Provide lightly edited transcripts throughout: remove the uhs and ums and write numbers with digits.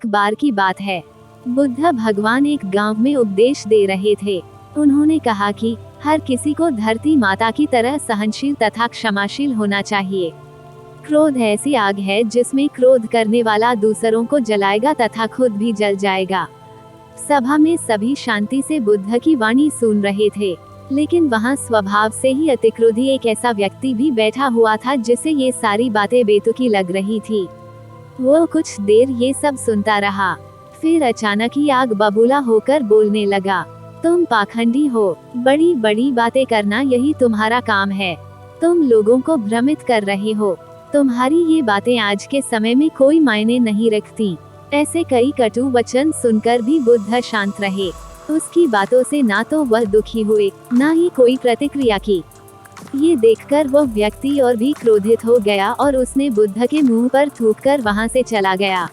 एक बार की बात है। बुद्ध भगवान एक गांव में उपदेश दे रहे थे। उन्होंने कहा कि हर किसी को धरती माता की तरह सहनशील तथा क्षमाशील होना चाहिए। क्रोध ऐसी आग है जिसमें क्रोध करने वाला दूसरों को जलाएगा तथा खुद भी जल जाएगा। सभा में सभी शांति से बुद्ध की वाणी सुन रहे थे, लेकिन वहां स्वभाव से ही अतिक्रोधी एक ऐसा व्यक्ति भी बैठा हुआ था जिसे ये सारी बातें बेतुकी लग रही थी। वो कुछ देर ये सब सुनता रहा, फिर अचानक ही आग बबूला होकर बोलने लगा, तुम पाखंडी हो, बड़ी बड़ी बातें करना यही तुम्हारा काम है। तुम लोगों को भ्रमित कर रहे हो। तुम्हारी ये बातें आज के समय में कोई मायने नहीं रखती। ऐसे कई कटु वचन सुनकर भी बुद्ध शांत रहे। उसकी बातों से ना तो वह दुखी हुए, ना ही कोई प्रतिक्रिया की। ये देखकर वह व्यक्ति और भी क्रोधित हो गया और उसने बुद्ध के मुंह पर थूककर वहां से चला गया।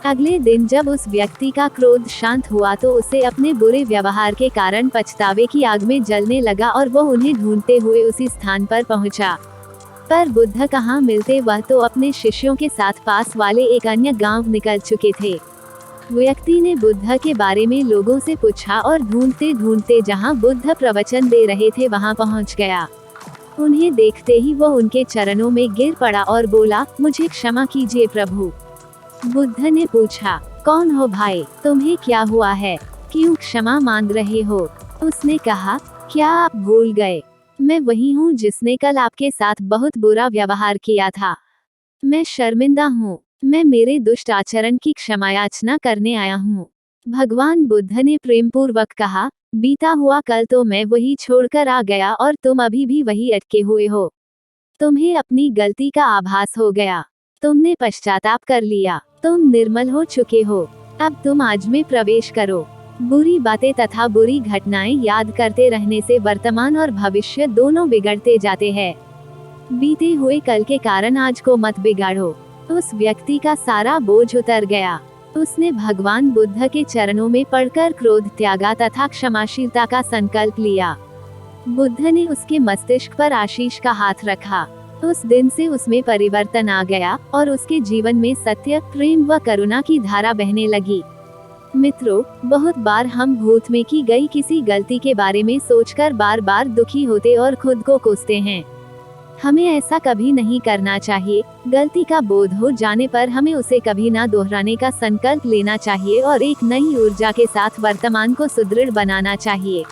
अगले दिन जब उस व्यक्ति का क्रोध शांत हुआ तो उसे अपने बुरे व्यवहार के कारण पछतावे की आग में जलने लगा और वह उन्हें ढूंढते हुए उसी स्थान पर पहुंचा। पर बुद्ध कहाँ मिलते, वह तो अपने शिष्यों के साथ पास वाले एक अन्य गांव निकल चुके थे। व्यक्ति ने बुद्ध के बारे में लोगों से पूछा और ढूंढते ढूंढते जहां बुद्ध प्रवचन दे रहे थे वहां पहुंच गया। उन्हें देखते ही वह उनके चरणों में गिर पड़ा और बोला, मुझे क्षमा कीजिए प्रभु। बुद्ध ने पूछा, कौन हो भाई, तुम्हें क्या हुआ है, क्यों क्षमा मांग रहे हो? उसने कहा, क्या आप भूल गए, मैं वही हूँ जिसने कल आपके साथ बहुत बुरा व्यवहार किया था। मैं शर्मिंदा हूँ, मैं मेरे दुष्ट आचरण की क्षमा याचना करने आया हूँ। भगवान बुद्ध ने प्रेम पूर्वक कहा, बीता हुआ कल तो मैं वही छोड़कर आ गया और तुम अभी भी वही अटके हुए हो। तुम्हें अपनी गलती का आभास हो गया, तुमने पश्चाताप कर लिया, तुम निर्मल हो चुके हो। अब तुम आज में प्रवेश करो। बुरी बातें तथा बुरी घटनाएं याद करते रहने से वर्तमान और भविष्य दोनों बिगड़ते जाते हैं। बीते हुए कल के कारण आज को मत बिगाड़ो। उस व्यक्ति का सारा बोझ उतर गया। उसने भगवान बुद्ध के चरणों में पड़कर क्रोध त्यागा तथा क्षमाशीलता का संकल्प लिया। बुद्ध ने उसके मस्तिष्क पर आशीष का हाथ रखा। उस दिन से उसमें परिवर्तन आ गया और उसके जीवन में सत्य, प्रेम व करुणा की धारा बहने लगी। मित्रों, बहुत बार हम भूत में की गई किसी गलती के बारे में सोचकर बार बार दुखी होते और खुद को कोसते हैं। हमें ऐसा कभी नहीं करना चाहिए। गलती का बोध हो जाने पर हमें उसे कभी ना दोहराने का संकल्प लेना चाहिए और एक नई ऊर्जा के साथ वर्तमान को सुदृढ़ बनाना चाहिए।